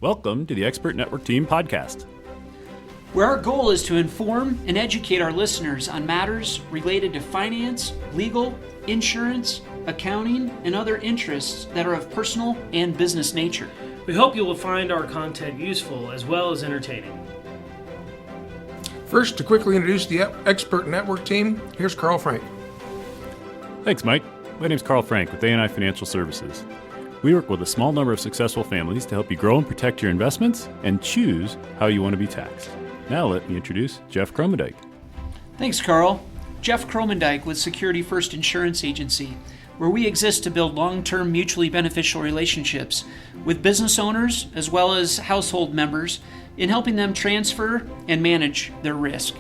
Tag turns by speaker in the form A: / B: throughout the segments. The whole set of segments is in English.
A: Welcome to the Expert Network Team podcast,
B: where our goal is to inform and educate our listeners on matters related to finance, legal, insurance, accounting, and other interests that are of personal and business nature.
C: We hope you will find our content useful as well as entertaining.
D: First, to quickly introduce the Expert Network Team, here's Karl Frank.
A: Thanks, Mike. My name's Karl Frank with A&I Financial Services. We work with a small number of successful families to help you grow and protect your investments and choose how you want to be taxed. Now let me introduce Jeff Krommendyk.
B: Thanks, Karl. Jeff Krommendyk with Security First Insurance Agency, where we exist to build long-term mutually beneficial relationships with business owners as well as household members in helping them transfer and manage their risk.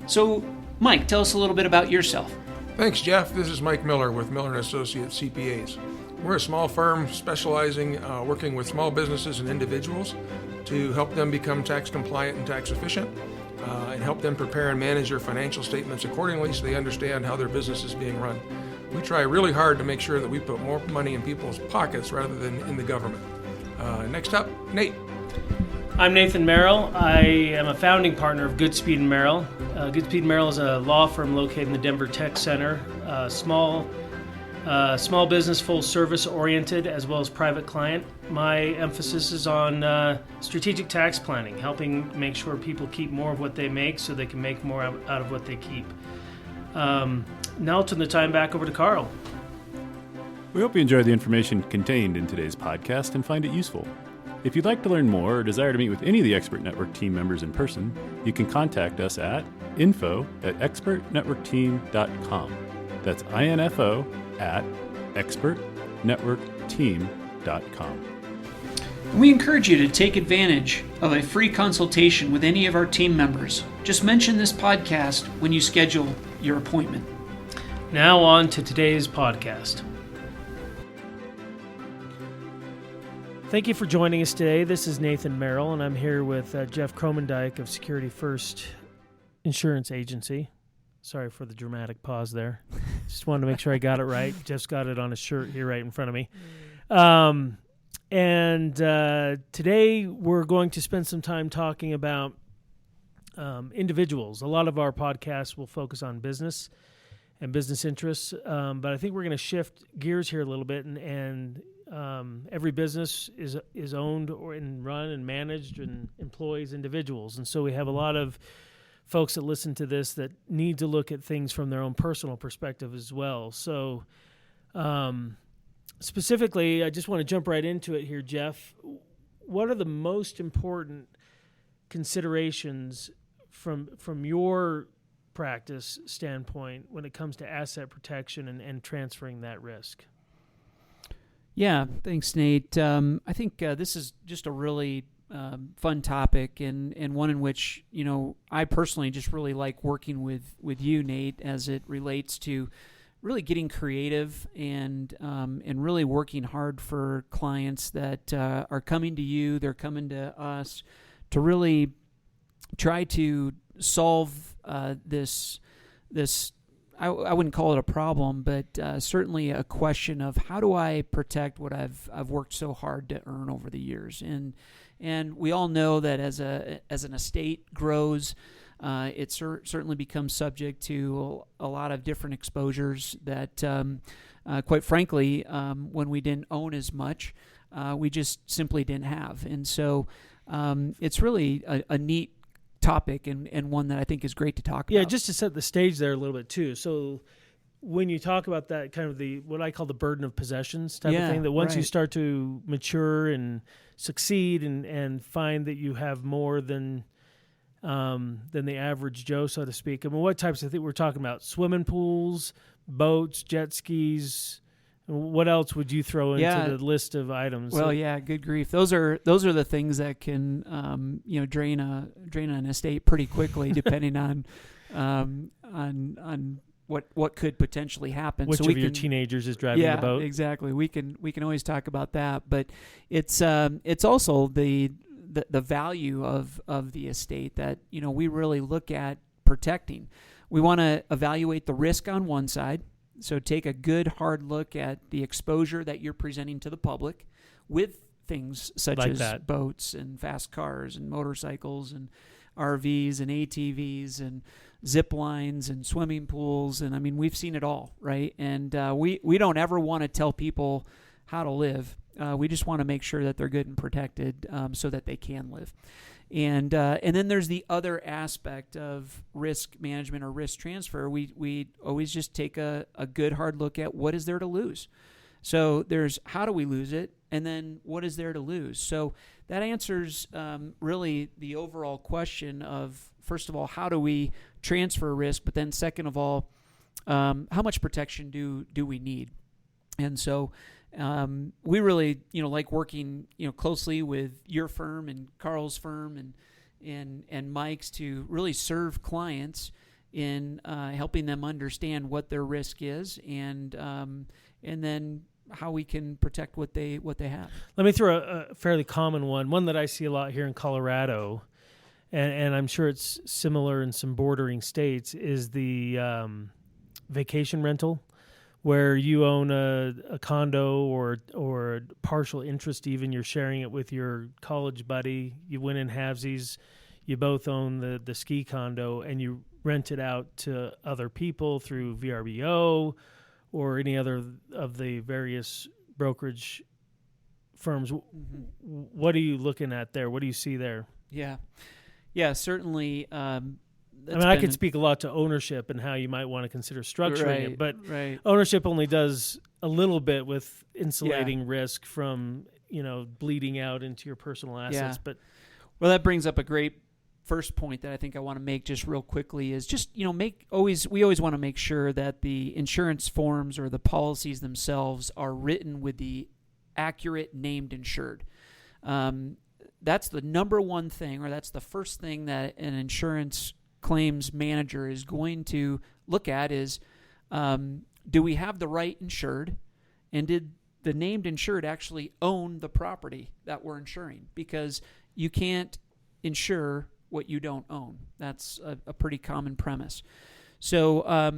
B: So, Mike, tell us a little bit about yourself.
D: Thanks, Jeff. This is Mike Miller with Miller & Associates CPAs. We're a small firm specializing working with small businesses and individuals to help them become tax compliant and tax efficient and help them prepare and manage their financial statements accordingly so they understand how their business is being run. We try really hard to make sure that we put more money in people's pockets rather than in the government. Next up, Nate.
C: I'm Nathan Merrill. I am a founding partner of Goodspeed Merrill. Goodspeed Merrill is a law firm located in the Denver Tech Center, small business, full service oriented, as well as private client. My emphasis is on strategic tax planning, helping make sure people keep more of what they make so they can make more out of what they keep. Now I'll turn the time back over to Karl.
A: We hope you enjoyed the information contained in today's podcast and find it useful. If you'd like to learn more or desire to meet with any of the Expert Network team members in person, you can contact us at info@expertnetworkteam.com. That's info@expertnetworkteam.com.
B: We encourage you to take advantage of a free consultation with any of our team members. Just mention this podcast when you schedule your appointment.
C: Now on to today's podcast. Thank you for joining us today. This is Nathan Merrill, and I'm here with Jeff Krommendyk of Security First Insurance Agency. Sorry for the dramatic pause there. Just wanted to make sure I got it right. Jeff's got it on his shirt here right in front of me. Today we're going to spend some time talking about individuals. A lot of our podcasts will focus on business and business interests, but I think we're going to shift gears here a little bit, and every business is owned and run and managed and employs individuals. And so we have a lot of folks that listen to this that need to look at things from their own personal perspective as well. So specifically, I just want to jump right into it here, Jeff. What are the most important considerations from your practice standpoint when it comes to asset protection and transferring that risk?
E: Yeah, thanks, Nate. I think this is just a really fun topic and one in which, I personally just really like working with you, Nate, as it relates to really getting creative and really working hard for clients that are coming to you, they're coming to us to really try to solve this I wouldn't call it a problem, but certainly a question of how do I protect what I've worked so hard to earn over the years. And we all know that as an estate grows, it certainly becomes subject to a lot of different exposures that, quite frankly, when we didn't own as much, we just simply didn't have. And so it's really a neat topic and one that I think is great to talk about.
C: Yeah, just to set the stage there a little bit too. So when you talk about that kind of what I call the burden of possessions type of thing, that once you start to mature and succeed and find that you have more than the average Joe, so to speak. I mean, what types of things we're talking about? Swimming pools, boats, jet skis. What else would you throw into the list of items?
E: Well, good grief. Those are the things that can drain an estate pretty quickly, depending on what could potentially happen.
C: Which of your teenagers is driving the boat?
E: Yeah, exactly. We can always talk about that, but it's also the value of the estate that we really look at protecting. We want to evaluate the risk on one side. So take a good hard look at the exposure that you're presenting to the public with things such
C: Like
E: as
C: that.
E: boats and fast cars and motorcycles and RVs and ATVs and zip lines and swimming pools. And I mean, we've seen it all, right? And we don't ever want to tell people how to live. We just want to make sure that they're good and protected so that they can live. And then there's the other aspect of risk management or risk transfer. We always just take a good hard look at what is there to lose. So there's how do we lose it, and then what is there to lose. So that answers really the overall question of, first of all, how do we transfer risk, but then second of all, how much protection do we need? And so we really, like working, closely with your firm and Karl's firm and Mike's to really serve clients in helping them understand what their risk is and then how we can protect what they have.
C: Let me throw a fairly common one that I see a lot here in Colorado, and I'm sure it's similar in some bordering states, is the vacation rental, where you own a condo or partial interest even. You're sharing it with your college buddy. You win in halvesies. You both own the ski condo, and you rent it out to other people through VRBO or any other of the various brokerage firms.
E: Mm-hmm.
C: What are you looking at there? What do you see there?
E: Yeah, certainly.
C: I could speak a lot to ownership and how you might want to consider structuring it, but ownership only does a little bit with insulating risk from, bleeding out into your personal assets.
E: Yeah. Well, that brings up a great first point that I think I want to make just real quickly is just, we always want to make sure that the insurance forms or the policies themselves are written with the accurate named insured. That's the number one thing, or that's the first thing that an insurance claims manager is going to look at is, do we have the right insured, and did the named insured actually own the property that we're insuring? Because you can't insure what you don't own. That's a pretty common premise. So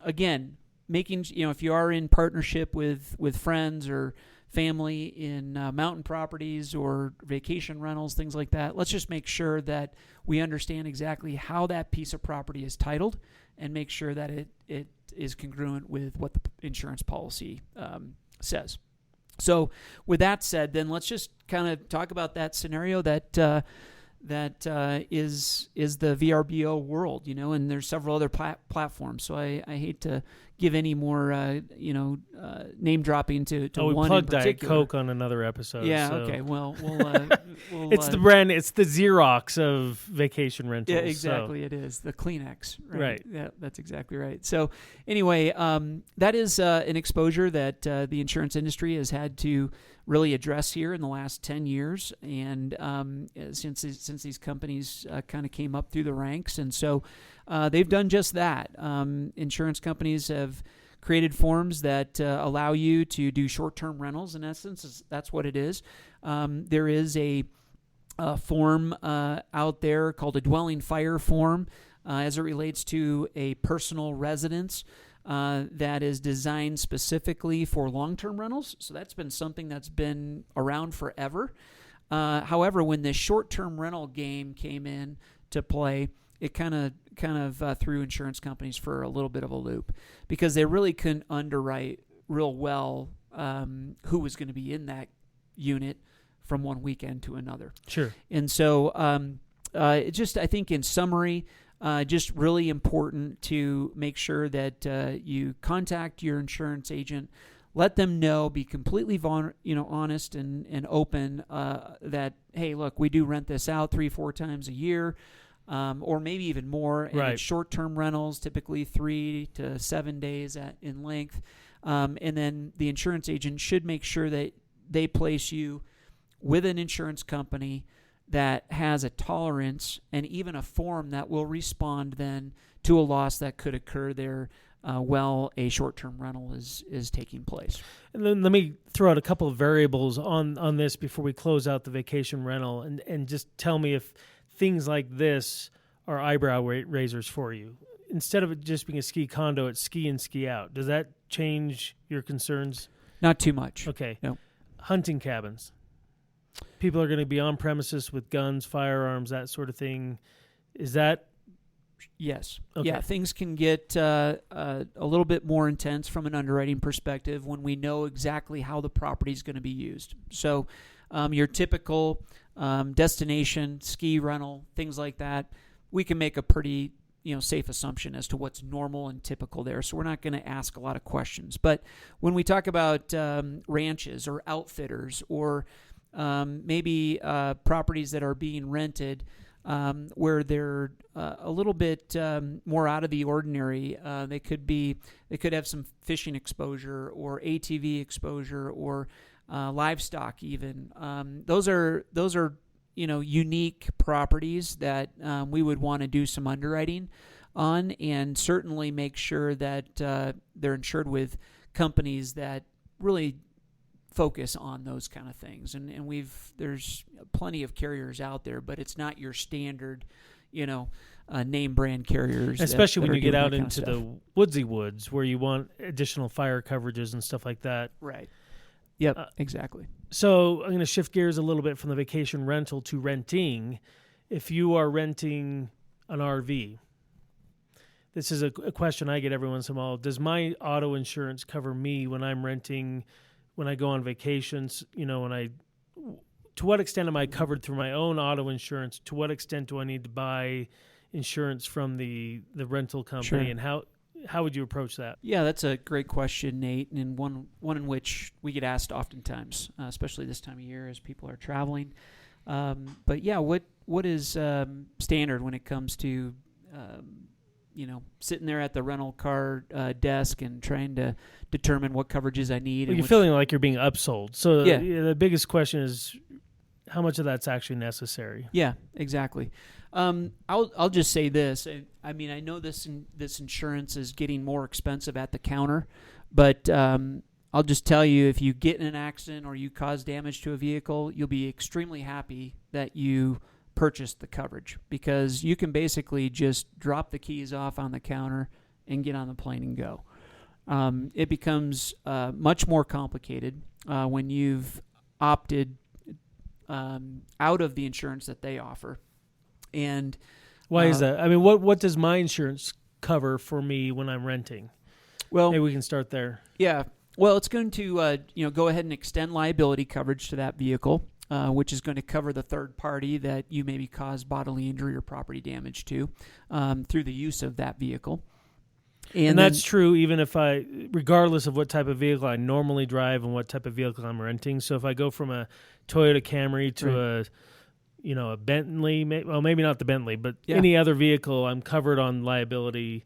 E: again, making, if you are in partnership with friends or family in mountain properties or vacation rentals, things like that, let's just make sure that we understand exactly how that piece of property is titled and make sure that it is congruent with what the insurance policy says. So with that said, then let's just kind of talk about that scenario that is the VRBO world, and there's several other platforms. So I hate to give any more, name dropping to
C: we
E: one
C: plugged
E: in particular.
C: Diet Coke on another episode.
E: Yeah.
C: So.
E: Okay. Well, we'll
C: it's the brand. It's the Xerox of vacation rentals.
E: Yeah, exactly.
C: So.
E: It is the Kleenex. Right.
C: Right.
E: Yeah, that's exactly right. So anyway, that is an exposure that the insurance industry has had to really address here in the last 10 years, and since these companies kind of came up through the ranks, and so they've done just that. Insurance companies have created forms that allow you to do short-term rentals. In essence, that's what it is. There is a form out there called a dwelling fire form as it relates to a personal residence. That is designed specifically for long-term rentals. So that's been something that's been around forever. However, when this short-term rental game came in to play, it kind of threw insurance companies for a little bit of a loop because they really couldn't underwrite real well who was going to be in that unit from one weekend to another.
C: Sure.
E: And so I think in summary, just really important to make sure that you contact your insurance agent, let them know, be completely honest and open that, hey, look, we do rent this out 3-4 times a year, or maybe even more. And it's short-term rentals, typically 3 to 7 days in length. And then the insurance agent should make sure that they place you with an insurance company that has a tolerance and even a form that will respond then to a loss that could occur there while a short-term rental is taking place.
C: And then let me throw out a couple of variables on this before we close out the vacation rental, and just tell me if things like this are eyebrow raisers for you. Instead of it just being a ski condo, it's ski in, ski out. Does that change your concerns?
E: Not too much.
C: Okay.
E: No.
C: Hunting cabins. people are going to be on premises with guns, firearms, that sort of thing. Is that?
E: Yes.
C: Okay.
E: Yeah, things can get a little bit more intense from an underwriting perspective when we know exactly how the property is going to be used. So your typical destination, ski rental, things like that, we can make a pretty safe assumption as to what's normal and typical there. So we're not going to ask a lot of questions. But when we talk about ranches or outfitters or maybe properties that are being rented, where they're a little bit more out of the ordinary. They could have some fishing exposure or ATV exposure or livestock even. Those are unique properties that we would want to do some underwriting on, and certainly make sure that they're insured with companies that really focus on those kind of things. And there's plenty of carriers out there, but it's not your standard, name brand carriers.
C: Especially when you get out into
E: the
C: the woodsy woods where you want additional fire coverages and stuff like that.
E: Right. Yep, exactly.
C: So I'm going to shift gears a little bit from the vacation rental to renting. If you are renting an RV, this is a question I get every once in a while. Does my auto insurance cover me when I'm renting, when I go on vacations? To what extent am I covered through my own auto insurance? To what extent do I need to buy insurance from the rental company?
E: Sure.
C: And how would you approach that?
E: Yeah, that's a great question, Nate, and one in which we get asked oftentimes, especially this time of year as people are traveling. But yeah, what is standard when it comes to sitting there at the rental car desk and trying to determine what coverages I need?
C: Well, you're feeling like you're being upsold. So
E: yeah.
C: The biggest question is how much of that's actually necessary.
E: Yeah, exactly. I'll just say this. I know this insurance is getting more expensive at the counter, but I'll just tell you, if you get in an accident or you cause damage to a vehicle, you'll be extremely happy that you purchased the coverage, because you can basically just drop the keys off on the counter and get on the plane and go. It becomes much more complicated when you've opted out of the insurance that they offer. And
C: why is that? I mean, what does my insurance cover for me when I'm renting?
E: Well,
C: maybe we can start there.
E: Yeah. Well, it's going to go ahead and extend liability coverage to that vehicle, which is going to cover the third party that you maybe caused bodily injury or property damage to through the use of that vehicle.
C: And that's true even if regardless of what type of vehicle I normally drive and what type of vehicle I'm renting. So if I go from a Toyota Camry to a Bentley, maybe not the Bentley, but any other vehicle, I'm covered on liability.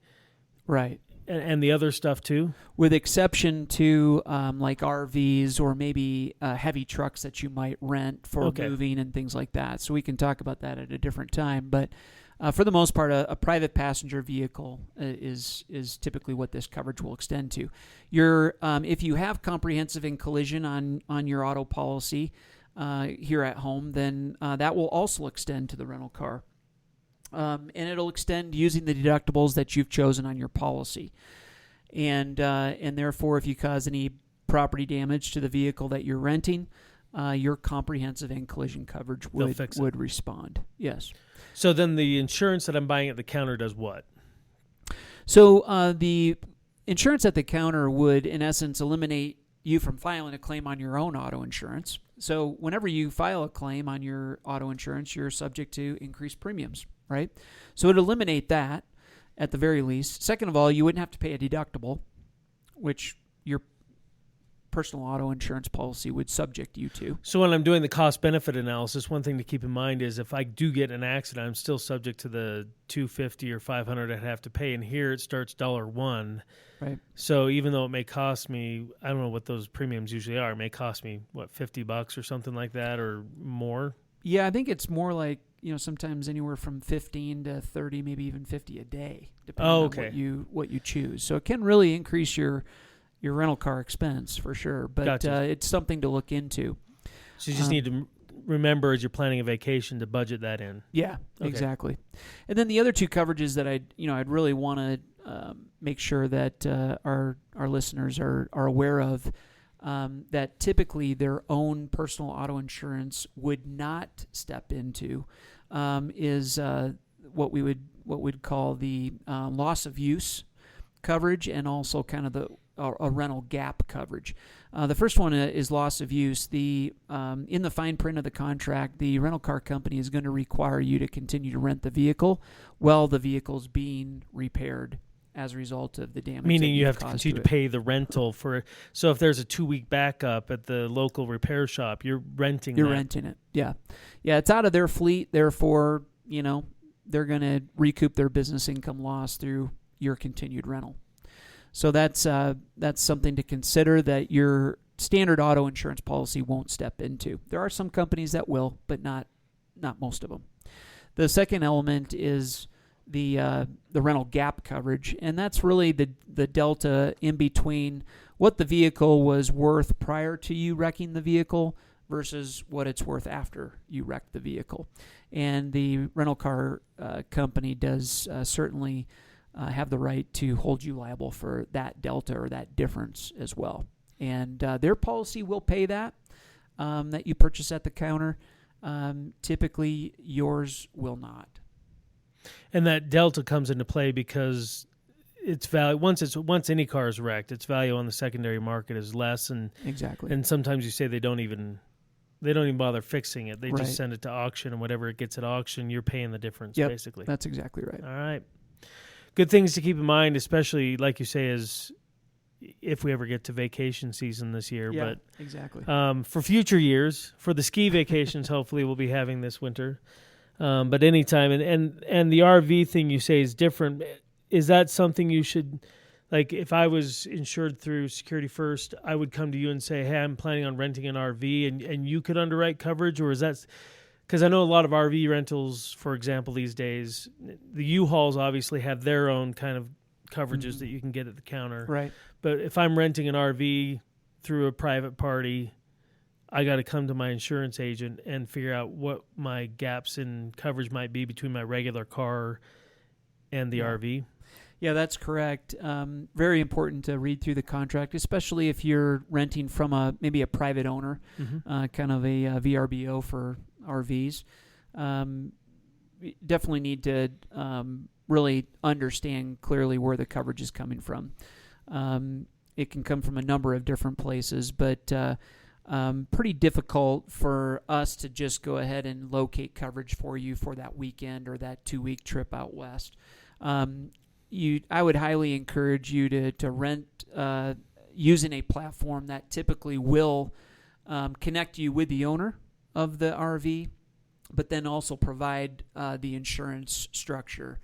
E: Right.
C: And the other stuff too?
E: With exception to like RVs or maybe heavy trucks that you might rent for moving and things like that. So we can talk about that at a different time. But for the most part, a private passenger vehicle is typically what this coverage will extend to. If you have comprehensive and collision on your auto policy here at home, then that will also extend to the rental car. And it'll extend using the deductibles that you've chosen on your policy. And therefore, if you cause any property damage to the vehicle that you're renting, your comprehensive and collision coverage would respond. Yes.
C: So then the insurance that I'm buying at the counter does what?
E: So the insurance at the counter would, in essence, eliminate you from filing a claim on your own auto insurance. So whenever you file a claim on your auto insurance, you're subject to increased premiums, right? So it would eliminate that at the very least. Second of all, you wouldn't have to pay a deductible, which your personal auto insurance policy would subject you to.
C: So when I'm doing the cost-benefit analysis, one thing to keep in mind is if I do get in an accident, I'm still subject to the $250 or $500 I'd have to pay, and here it starts $1.
E: Right.
C: So even though it may cost me, I don't know what those premiums usually are, it may cost me, $50 or something like that or more?
E: Yeah, I think it's more like, sometimes anywhere from 15 to 30, maybe even 50 a day, depending on what you choose. So it can really increase your rental car expense for sure, but
C: Gotcha.
E: It's something to look into.
C: So you just need to remember as you're planning a vacation to budget that in.
E: Yeah, exactly. And then the other two coverages that I'd really want to make sure that our listeners are aware of that typically their own personal auto insurance would not step into is what we'd call the loss of use coverage, and also kind of a rental gap coverage. The first one is loss of use. In the fine print of the contract, the rental car company is going to require you to continue to rent the vehicle while the vehicle's being repaired as a result of the damage.
C: Meaning you have to continue to pay the rental for. So if there's a 2-week backup at the local repair shop, you're renting. You're
E: renting it. Yeah. It's out of their fleet. Therefore, they're going to recoup their business income loss through your continued rental. So that's something to consider that your standard auto insurance policy won't step into. There are some companies that will, but not most of them. The second element is the rental gap coverage, and that's really the delta in between what the vehicle was worth prior to you wrecking the vehicle versus what it's worth after you wreck the vehicle. And the rental car company does certainly have the right to hold you liable for that delta or that difference as well. And their policy will pay that you purchase at the counter. Typically, yours will not.
C: And that delta comes into play because its value once any car is wrecked, its value on the secondary market is less, and
E: exactly.
C: And sometimes you say they don't even bother fixing it. They just send it to auction, and whatever it gets at auction, you're paying the difference.
E: Yep,
C: basically.
E: That's exactly right.
C: All right. Good things to keep in mind, especially like you say, is if we ever get to vacation season this year.
E: Yeah,
C: but
E: exactly.
C: For future years, for the ski vacations, hopefully we'll be having this winter. But anytime, and the RV thing you say is different. Is that something you should, like if I was insured through Security First, I would come to you and say, hey, I'm planning on renting an RV, and you could underwrite coverage? Or is that, because I know a lot of RV rentals, for example, these days, the U-Hauls obviously have their own kind of coverages that you can get at the counter.
E: Right.
C: But if I'm renting an RV through a private party, I got to come to my insurance agent and figure out what my gaps in coverage might be between my regular car and the RV.
E: Yeah, that's correct. Very important to read through the contract, especially if you're renting from maybe a private owner, kind of a VRBO for RVs. Definitely need to really understand clearly where the coverage is coming from. It can come from a number of different places, but pretty difficult for us to just go ahead and locate coverage for you for that weekend or that 2-week trip out west. I would highly encourage you to rent using a platform that typically will connect you with the owner of the RV, but then also provide the insurance structure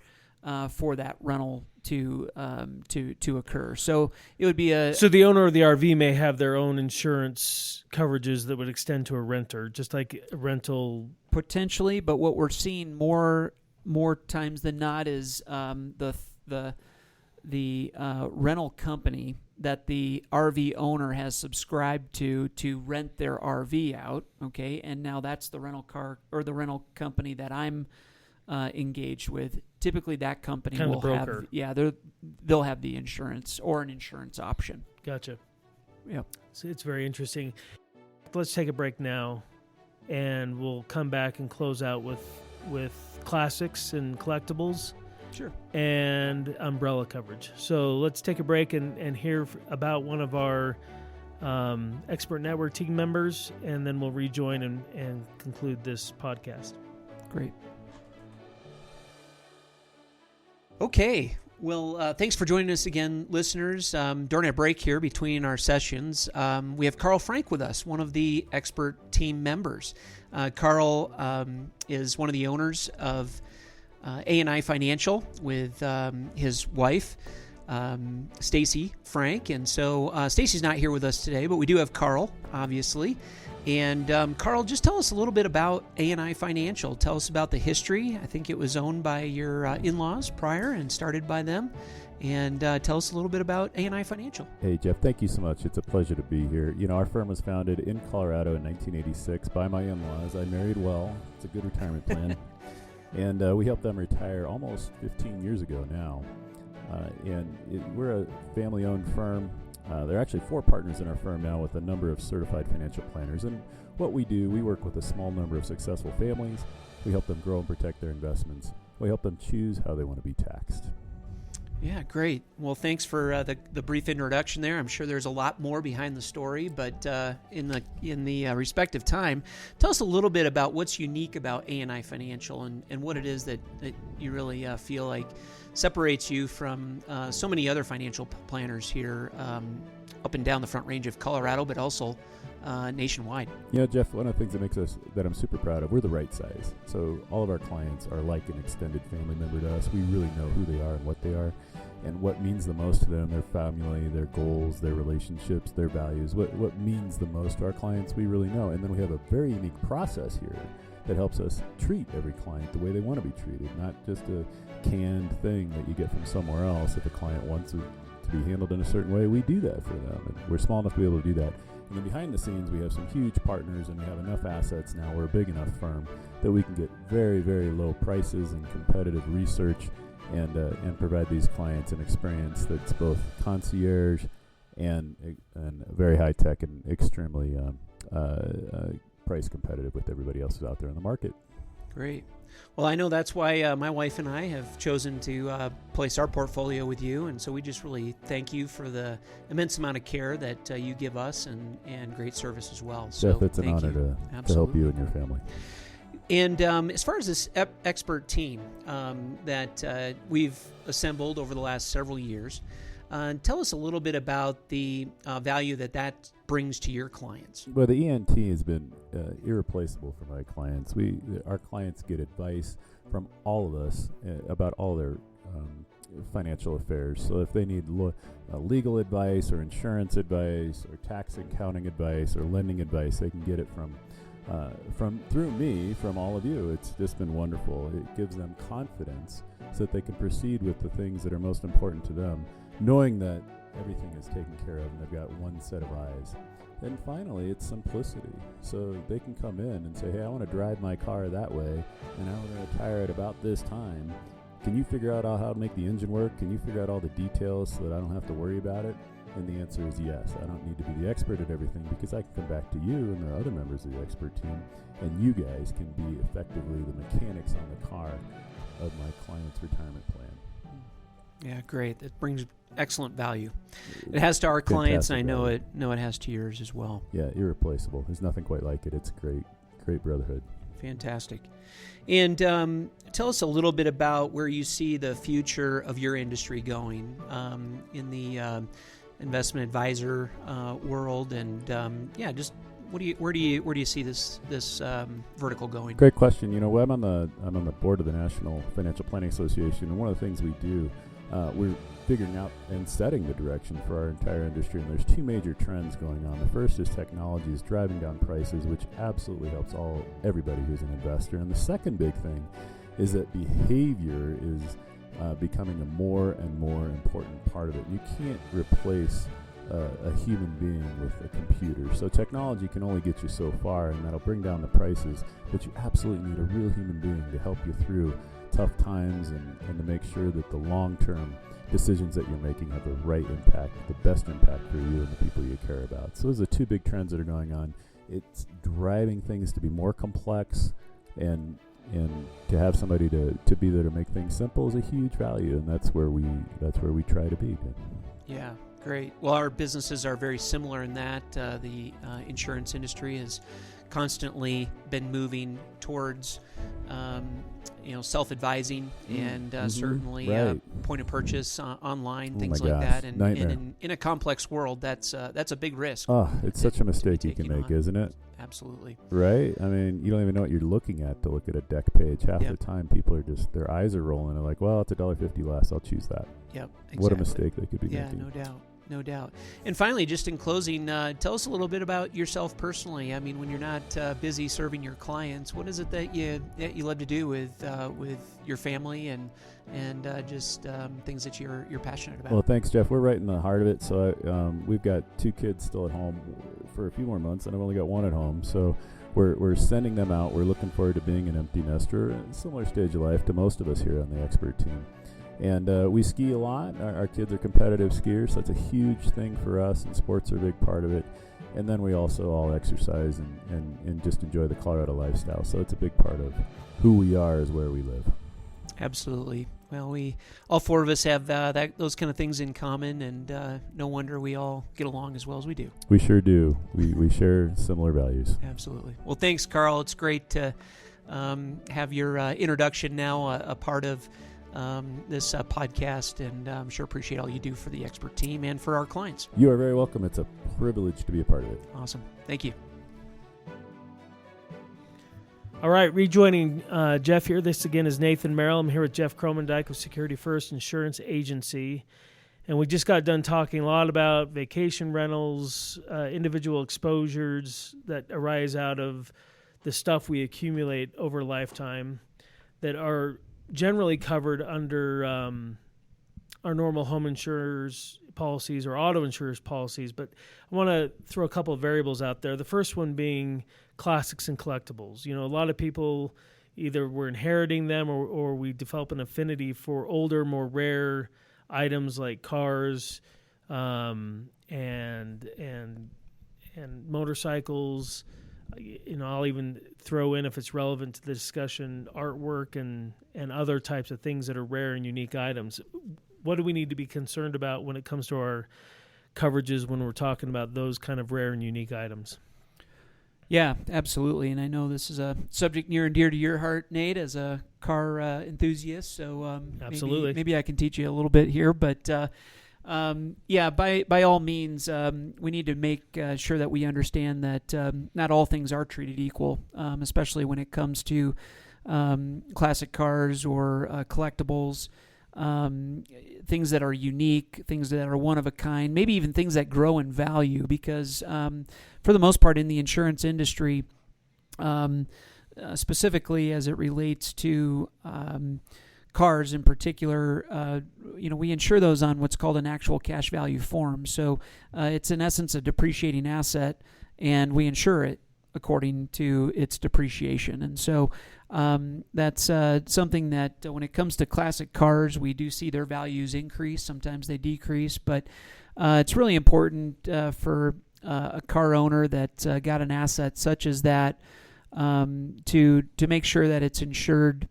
E: for that rental to occur. So it would be
C: So the owner of the RV may have their own insurance coverages that would extend to a renter, just like a rental.
E: Potentially, but what we're seeing more times than not is the rental company that the RV owner has subscribed to rent their RV out. Okay, and now that's the rental car or the rental company that I'm engaged with. Typically, that company
C: kind
E: will
C: of the broker.
E: they'll have the insurance or an insurance option.
C: Gotcha.
E: Yep.
C: So it's very interesting. Let's take a break now, and we'll come back and close out with classics and collectibles.
E: Sure.
C: And umbrella coverage. So let's take a break and hear about one of our expert network team members, and then we'll rejoin and conclude this podcast.
E: Great.
B: Okay. Well, thanks for joining us again, listeners. During a break here between our sessions, we have Karl Frank with us, one of the expert team members. Karl is one of the owners of A&I Financial with his wife, Stacy Frank. And so Stacy's not here with us today, but we do have Karl, obviously. And Karl, just tell us a little bit about A&I Financial. Tell us about the history. I think it was owned by your in-laws prior and started by them. And tell us a little bit about A&I Financial.
A: Hey, Jeff, thank you so much. It's a pleasure to be here. You know, our firm was founded in Colorado in 1986 by my in-laws. I married well. It's a good retirement plan. And we helped them retire almost 15 years ago now. We're a family-owned firm. There are actually 4 partners in our firm now with a number of certified financial planners. And what we do, we work with a small number of successful families. We help them grow and protect their investments. We help them choose how they want to be taxed.
B: Yeah, great. Well, thanks for the brief introduction there. I'm sure there's a lot more behind the story, but in the respective time, tell us a little bit about what's unique about A&I Financial and what it is that you really feel like separates you from so many other financial planners here up and down the Front Range of Colorado, but also nationwide.
A: Jeff, one of the things that makes us, that I'm super proud of, we're the right size. So all of our clients are like an extended family member to us. We really know who they are and what they are and what means the most to them, their family, their goals, their relationships, their values. What means the most to our clients, we really know. And then we have a very unique process here that helps us treat every client the way they want to be treated, not just a canned thing that you get from somewhere else. If a client wants it to be handled in a certain way, we do that for them. And we're small enough to be able to do that. And then behind the scenes, we have some huge partners, and we have enough assets now. We're a big enough firm that we can get very, very low prices and competitive research and provide these clients an experience that's both concierge and very high tech and extremely price competitive with everybody else who's out there in the market.
B: Great. Well, I know that's why my wife and I have chosen to place our portfolio with you, and so we just really thank you for the immense amount of care that you give us and great service as well. So
A: Jeff, it's an honor to help you and your family.
B: And as far as this expert team that we've assembled over the last several years, tell us a little bit about the value that brings to your clients.
A: Well, the ENT has been irreplaceable for my clients. Our clients get advice from all of us about all their financial affairs. So if they need legal advice or insurance advice or tax and accounting advice or lending advice, they can get it through me, from all of you. It's just been wonderful. It gives them confidence so that they can proceed with the things that are most important to them, knowing that everything is taken care of and they've got one set of eyes. And finally, it's simplicity. So they can come in and say, hey, I want to drive my car that way, and I want to retire at about this time. Can you figure out how to make the engine work? Can you figure out all the details so that I don't have to worry about it? And the answer is yes. I don't need to be the expert at everything, because I can come back to you and the other members of the expert team, and you guys can be effectively the mechanics on the car of my client's retirement plan.
B: Yeah, great. That brings excellent value. It has to our clients, and I know
A: value.
B: it has to yours as well.
A: Yeah, irreplaceable. There's nothing quite like it. It's great brotherhood.
B: Fantastic. And tell us a little bit about where you see the future of your industry going in the investment advisor world, and just where do you see this vertical going?
A: Great question. I'm on the board of the National Financial Planning Association, and one of the things we do, we're figuring out and setting the direction for our entire industry. And there's 2 major trends going on. The first is technology is driving down prices, which absolutely helps everybody who's an investor. And the second big thing is that behavior is becoming a more and more important part of it. You can't replace a human being with a computer. So technology can only get you so far, and that'll bring down the prices, but you absolutely need a real human being to help you through tough times and to make sure that the long-term decisions that you're making have the right impact, the best impact for you and the people you care about. So those are 2 big trends that are going on. It's driving things to be more complex, and to have somebody to be there to make things simple is a huge value, and that's where we try to be.
B: Yeah, great. Well, our businesses are very similar in that the insurance industry has constantly been moving towards self-advising and certainly point of purchase online, things like that. And in a complex world, that's a big risk.
A: Oh, it's such a mistake you can make, isn't it?
B: Absolutely.
A: Right? I mean, you don't even know what you're looking at to look at a deck page. Half the time, people are just, their eyes are rolling. They're like, well, it's $1.50 less. I'll choose that.
B: Yep, exactly.
A: What a mistake they could be making.
B: Yeah, no doubt. And finally, just in closing, tell us a little bit about yourself personally. I mean, when you're not busy serving your clients, what is it that you love to do with your family and just things that you're passionate about?
A: Well, thanks, Jeff. We're right in the heart of it. So we've got 2 kids still at home for a few more months, and I've only got 1 at home. So we're sending them out. We're looking forward to being an empty nester, a similar stage of life to most of us here on the expert team. And we ski a lot. Our kids are competitive skiers, so it's a huge thing for us, and sports are a big part of it. And then we also all exercise and just enjoy the Colorado lifestyle. So it's a big part of who we are is where we live.
E: Absolutely. Well, we all four of us have those kind of things in common, and no wonder we all get along as well as we do.
A: We sure do. We share similar values.
E: Absolutely. Well, thanks, Karl. It's great to have your introduction now a part of this podcast, and I'm sure appreciate all you do for the expert team and for our clients.
A: You are very welcome. It's a privilege to be a part of it.
E: Awesome. Thank you.
C: All right, rejoining Jeff here. This again is Nathan Merrill. I'm here with Jeff Krommendyk with Security First Insurance Agency. And we just got done talking a lot about vacation rentals, individual exposures that arise out of the stuff we accumulate over a lifetime that are generally covered under our normal home insurers policies or auto insurers policies. But I want to throw a couple of variables out there. The first one being classics and collectibles. You know, a lot of people either we're inheriting them or we develop an affinity for older, more rare items like cars and motorcycles. You know, I'll even throw in, if it's relevant to the discussion, artwork and other types of things that are rare and unique items. What do we need to be concerned about when it comes to our coverages when we're talking about those kind of rare and unique items?
E: Yeah, absolutely. And I know this is a subject near and dear to your heart, Nate, as a car enthusiast. So
C: absolutely,
E: maybe I can teach you a little bit here. But yeah, by all means, we need to make sure that we understand that not all things are treated equal, especially when it comes to classic cars or collectibles. Things that are unique, things that are one of a kind, maybe even things that grow in value, because for the most part in the insurance industry, specifically as it relates to cars in particular, we insure those on what's called an actual cash value form. So it's in essence a depreciating asset, and we insure it according to its depreciation. And so that's something that when it comes to classic cars, we do see their values increase. Sometimes they decrease, but it's really important for a car owner that got an asset such as that to make sure that it's insured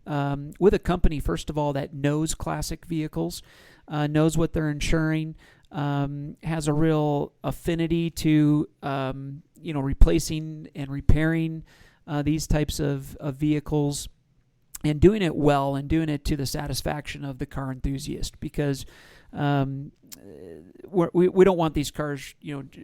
E: with a company, first of all, that knows classic vehicles, knows what they're insuring, has a real affinity to replacing and repairing these types of vehicles, and doing it well and doing it to the satisfaction of the car enthusiast, because we don't want these cars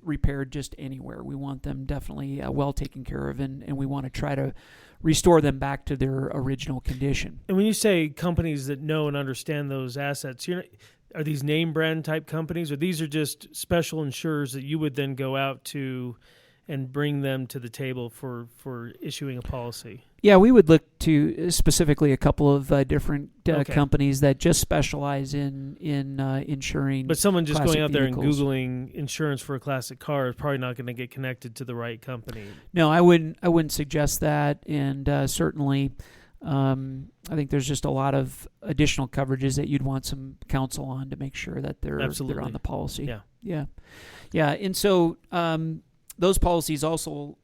E: repaired just anywhere. We want them definitely well taken care of, and we want to try to restore them back to their original condition.
C: And when you say companies that know and understand those assets, are these name brand type companies, or these are just special insurers that you would then go out to and bring them to the table for issuing a policy?
E: Yeah, we would look to specifically a couple of different companies that just specialize in insuring.
C: But someone just going out there
E: vehicles.
C: and Googling insurance for a classic car is probably not going to get connected to the right company.
E: No, I wouldn't suggest that, and certainly I think there's just a lot of additional coverages that you'd want some counsel on to make sure that they're on the policy. Yeah. And so those policies also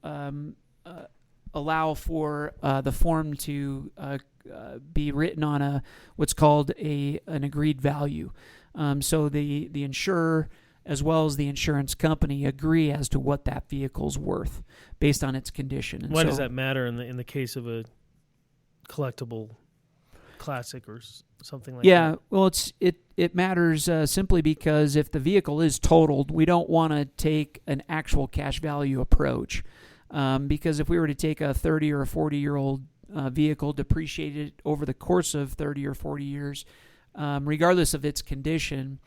E: allow for the form to be written on what's called an agreed value. So the insurer as well as the insurance company agree as to what that vehicle's worth based on its condition. And
C: why does that matter in the case of a collectible classic or something like that?
E: Yeah, well, it matters simply because if the vehicle is totaled, we don't want to take an actual cash value approach, because if we were to take a 30 or a 40-year-old vehicle, depreciate it over the course of 30 or 40 years, regardless of its condition,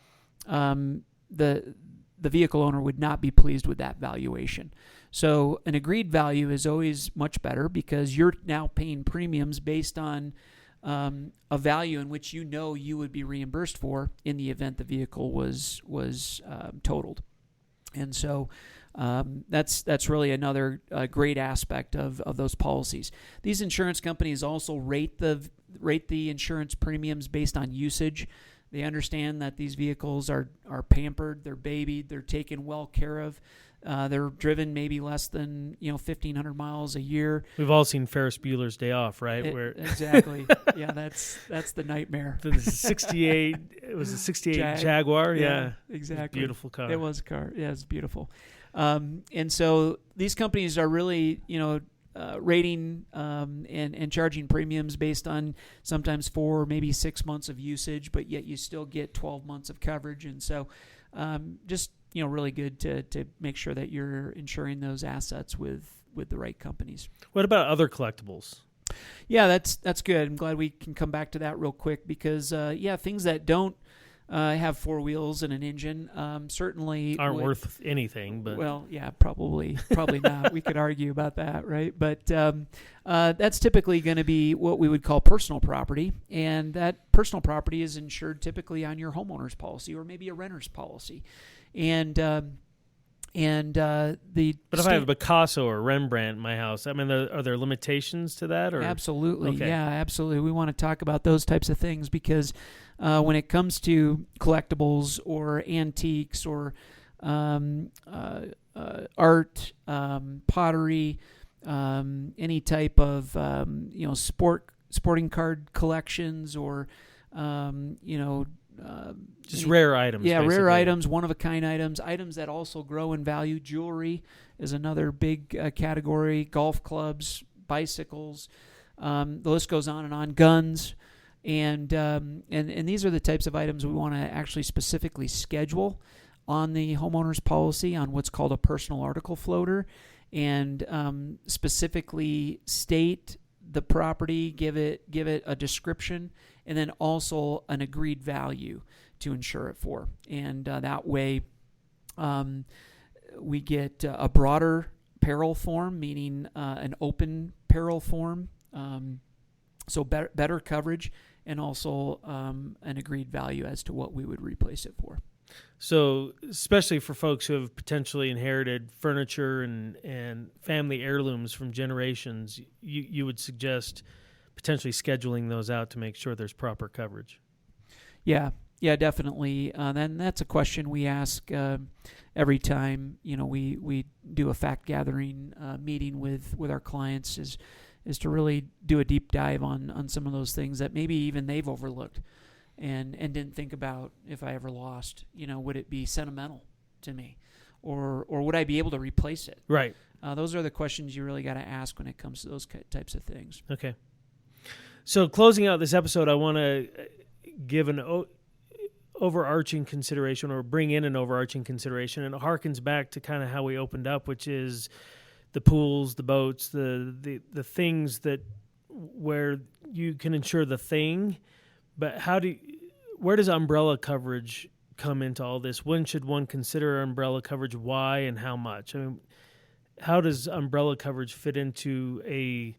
E: the vehicle owner would not be pleased with that valuation. So an agreed value is always much better, because you're now paying premiums based on a value in which you would be reimbursed for in the event the vehicle was totaled. And so that's really another great aspect of those policies. These insurance companies also rate the insurance premiums based on usage. They understand that these vehicles are pampered, they're babied, they're taken well care of. They're driven maybe less than 1,500 miles a year.
C: We've all seen Ferris Bueller's Day Off, right?
E: Exactly. Yeah, that's the nightmare.
C: The 68. It was a 68 Jaguar. Yeah,
E: exactly.
C: Beautiful car.
E: It was a car. Yeah, it's beautiful. And so these companies are really rating and charging premiums based on sometimes 4, maybe 6 months of usage, but yet you still get 12 months of coverage. And so just really good to make sure that you're insuring those assets with the right companies.
C: What about other collectibles?
E: Yeah, that's good. I'm glad we can come back to that real quick because things that don't have 4 wheels and an engine certainly
C: aren't worth anything. But
E: probably not. We could argue about that, right? But that's typically going to be what we would call personal property, and that personal property is insured typically on your homeowner's policy or maybe a renter's policy. And if I
C: have a Picasso or Rembrandt in my house, I mean, are there limitations to that? Or?
E: Absolutely,
C: okay.
E: Yeah, absolutely. We want to talk about those types of things because when it comes to collectibles or antiques or art, pottery, any type of sporting card collections or
C: just rare items.
E: Yeah,
C: basically.
E: Rare items, one-of-a-kind items that also grow in value. Jewelry is another big category. Golf clubs, bicycles, the list goes on and on. Guns, and these are the types of items we want to actually specifically schedule on the homeowner's policy on what's called a personal article floater, and specifically state the property, give it a description, and then also an agreed value to insure it for. And that way we get a broader peril form, meaning an open peril form, so better coverage, and also an agreed value as to what we would replace it for.
C: So especially for folks who have potentially inherited furniture and family heirlooms from generations, you would suggest potentially scheduling those out to make sure there's proper coverage.
E: Yeah, definitely. Then that's a question we ask every time we do a fact gathering meeting with our clients is to really do a deep dive on some of those things that maybe even they've overlooked and didn't think about. If I ever lost, would it be sentimental to me, or would I be able to replace it?
C: Right.
E: Those are the questions you really got to ask when it comes to those types of things.
C: Okay. So closing out this episode, I want to give an overarching consideration, or bring in an overarching consideration, and it harkens back to kind of how we opened up, which is the pools, the boats, the things that where you can insure the thing, but where does umbrella coverage come into all this? When should one consider umbrella coverage? Why and how much? I mean, how does umbrella coverage fit into a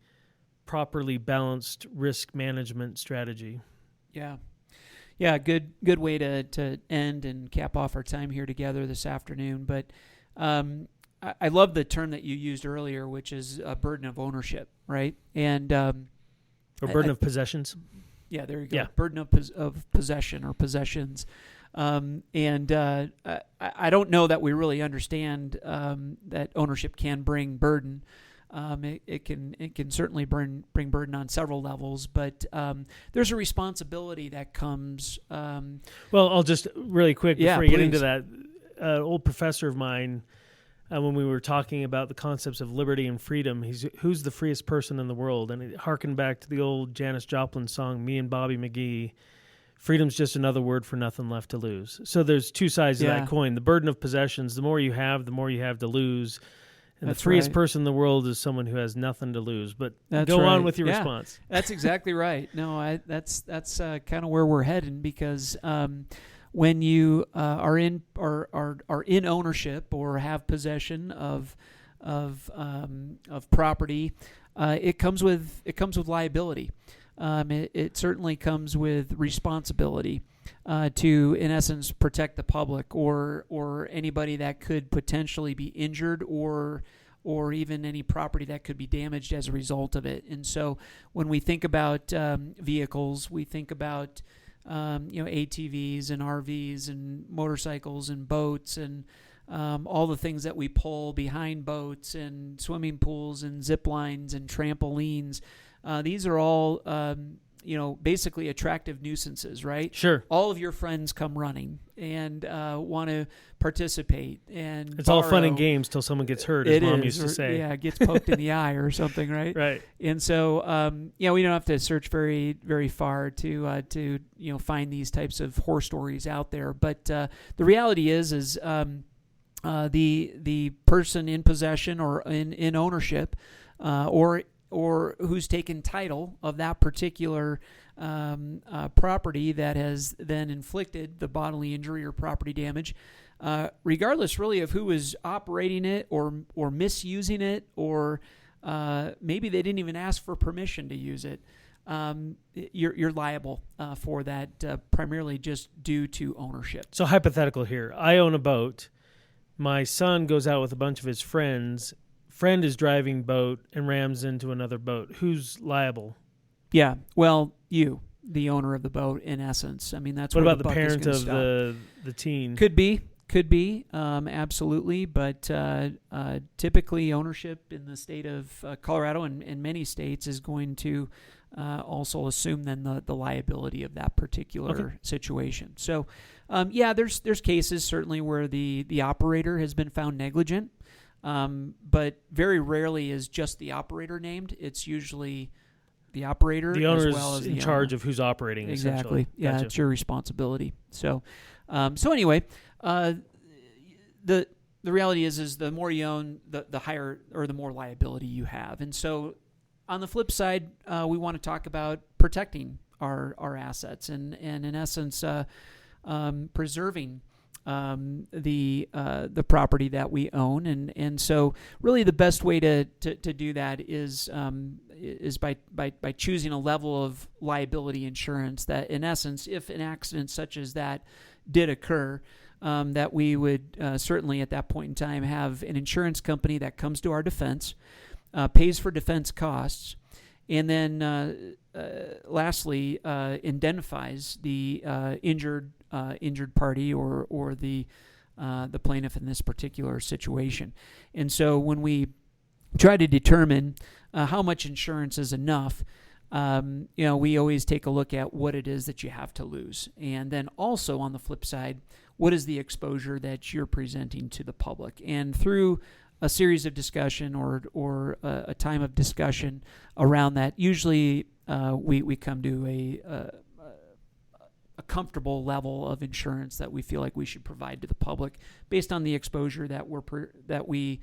C: properly balanced risk management strategy? Yeah,
E: good way to end and cap off our time here together this afternoon. But I love the term that you used earlier, which is a burden of ownership, right? And
C: or burden of possessions.
E: Yeah, there you go.
C: Yeah.
E: Burden of possession or possessions. I don't know that we really understand that ownership can bring burden. It can certainly bring burden on several levels, but there's a responsibility that comes.
C: Well, I'll just really quick before you get into that. An old professor of mine, when we were talking about the concepts of liberty and freedom, who's the freest person in the world? And it harkened back to the old Janis Joplin song, Me and Bobby McGee. Freedom's just another word for nothing left to lose. So there's two sides of that coin. The burden of possessions, the more you have to lose. And the freest person in the world is someone who has nothing to lose. But go on with your response.
E: That's exactly right. No, that's kind of where we're heading, because when you are in ownership or have possession of property, it comes with liability. It certainly comes with responsibility to, in essence, protect the public or anybody that could potentially be injured or even any property that could be damaged as a result of it. And so when we think about vehicles, we think about ATVs and RVs and motorcycles and boats and all the things that we pull behind boats and swimming pools and zip lines and trampolines. These are all, basically attractive nuisances, right?
C: Sure.
E: All of your friends come running and want to particate. And
C: it's all fun and games till someone gets hurt, as Mom used to say.
E: Yeah, gets poked in the eye or something, right?
C: Right.
E: And so, we don't have to search very, very far to find these types of horror stories out there. But the reality is the person in possession or in ownership, or who's taken title of that particular property that has then inflicted the bodily injury or property damage, regardless really of who is operating it or misusing it, or maybe they didn't even ask for permission to use it, you're liable for that, primarily just due to ownership.
C: So hypothetical here. I own a boat. My son goes out with a bunch of his friends. Friend is driving boat and rams into another boat. Who's liable?
E: Yeah, well, you, the owner of the boat, in essence. I mean, that's
C: what
E: where
C: about the parent of the teen?
E: Could be, absolutely. But typically, ownership in the state of Colorado and many states is going to also assume then the liability of that particular situation. So, there's cases certainly where the operator has been found negligent. But very rarely is just the operator named. It's usually the operator,
C: the owner
E: as well as
C: in charge of who's operating.
E: Exactly. Yeah,
C: Gotcha.
E: It's your responsibility. So, anyway, the reality is the more you own, the higher or the more liability you have. And so, on the flip side, we want to talk about protecting our assets and in essence, preserving the property that we own, and so really the best way to do that is by choosing a level of liability insurance that, in essence, if an accident such as that did occur, that we would certainly at that point in time have an insurance company that comes to our defense, pays for defense costs, and then lastly indemnifies the injured party or the plaintiff in this particular situation. And so when we try to determine how much insurance is enough, we always take a look at what it is that you have to lose. And then also on the flip side, what is the exposure that you're presenting to the public? And through a series of discussion or a time of discussion around that, usually we come to a comfortable level of insurance that we feel like we should provide to the public based on the exposure that we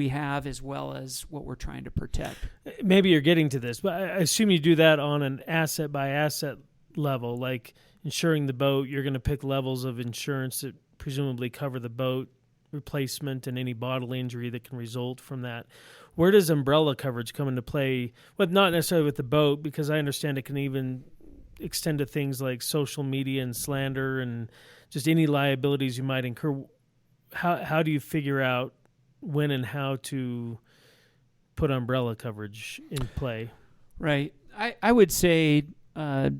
E: have, as well as what we're trying to protect.
C: Maybe you're getting to this, but I assume you do that on an asset by asset level, like insuring the boat. You're going to pick levels of insurance that presumably cover the boat replacement and any bodily injury that can result from that. Where does umbrella coverage come into play? Well, not necessarily with the boat, because I understand it can even extend to things like social media and slander and just any liabilities you might incur. How do you figure out when and how to put umbrella coverage in play?
E: Right. I would say, put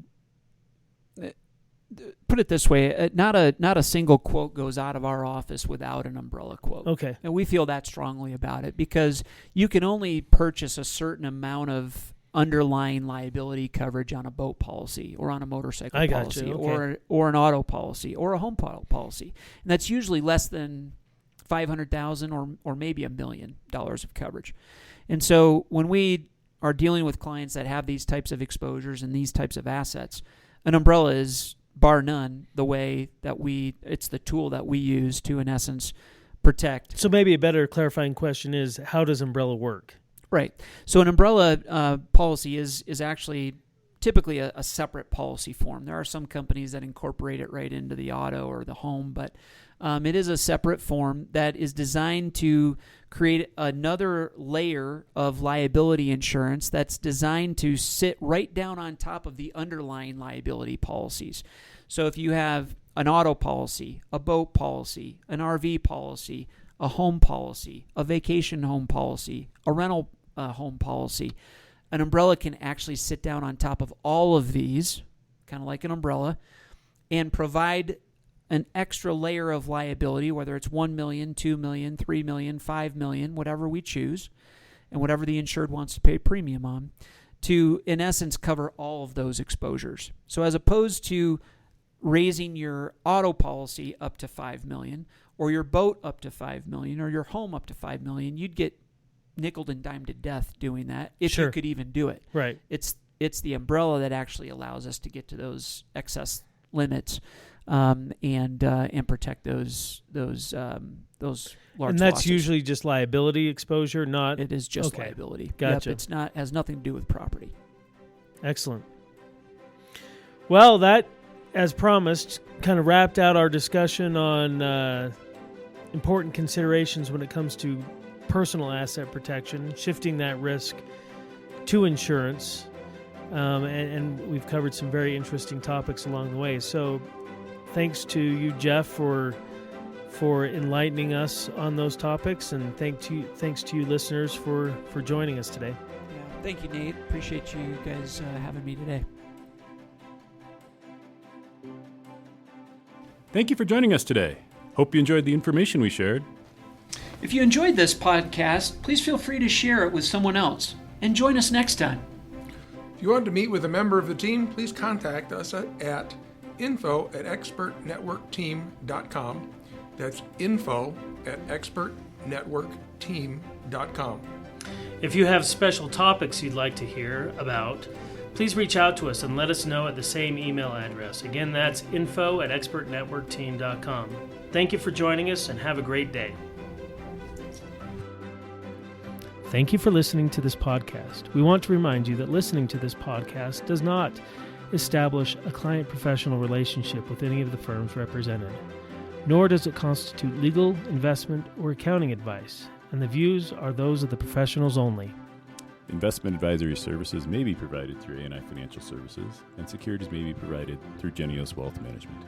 E: it this way, not a single quote goes out of our office without an umbrella quote.
C: Okay.
E: And we feel that strongly about it because you can only purchase a certain amount of underlying liability coverage on a boat policy or on a motorcycle policy or an auto policy or a home policy. And that's usually less than $500,000 or maybe $1 million of coverage. And so when we are dealing with clients that have these types of exposures and these types of assets, an umbrella is bar none the way that it's the tool that we use to, in essence, protect.
C: So maybe a better clarifying question is, how does umbrella work?
E: Right. So an umbrella policy is actually typically a separate policy form. There are some companies that incorporate it right into the auto or the home, but it is a separate form that is designed to create another layer of liability insurance that's designed to sit right down on top of the underlying liability policies. So if you have an auto policy, a boat policy, an RV policy, a home policy, a vacation home policy, a rental home policy, an umbrella can actually sit down on top of all of these kind of like an umbrella, and provide an extra layer of liability, whether it's $1 million, $2 million, $3 million, $5 million, whatever we choose, and whatever the insured wants to pay premium on, to, in essence, cover all of those exposures. So as opposed to raising your auto policy up to $5 million, or your boat up to $5 million, or your home up to $5 million, you'd get nickeled and dimed to death doing that, if you could even do it.
C: Right.
E: It's the umbrella that actually allows us to get to those excess limits, and protect those large losses.
C: And that's usually just liability exposure, not.
E: It is just liability.
C: Gotcha.
E: Yep, it's not, has nothing to do with property.
C: Excellent. Well, that, as promised, kind of wrapped out our discussion on important considerations when it comes to personal asset protection, shifting that risk to insurance, and we've covered some very interesting topics along the way. So thanks to you, Jeff, for enlightening us on those topics, and thanks to you listeners for joining us today.
E: Yeah, thank you, Nate. Appreciate you guys having me today.
A: Thank you for joining us today. Hope you enjoyed the information we shared.
B: If you enjoyed this podcast, please feel free to share it with someone else. And join us next time.
D: If you want to meet with a member of the team, please contact us at info@expertnetworkteam.com. That's info@expertnetworkteam.com.
C: If you have special topics you'd like to hear about, please reach out to us and let us know at the same email address. Again, that's info@expertnetworkteam.com. Thank you for joining us, and have a great day. Thank you for listening to this podcast. We want to remind you that listening to this podcast does not establish a client-professional relationship with any of the firms represented, nor does it constitute legal, investment, or accounting advice, and the views are those of the professionals only.
A: Investment advisory services may be provided through ANI Financial Services, and securities may be provided through Genios Wealth Management.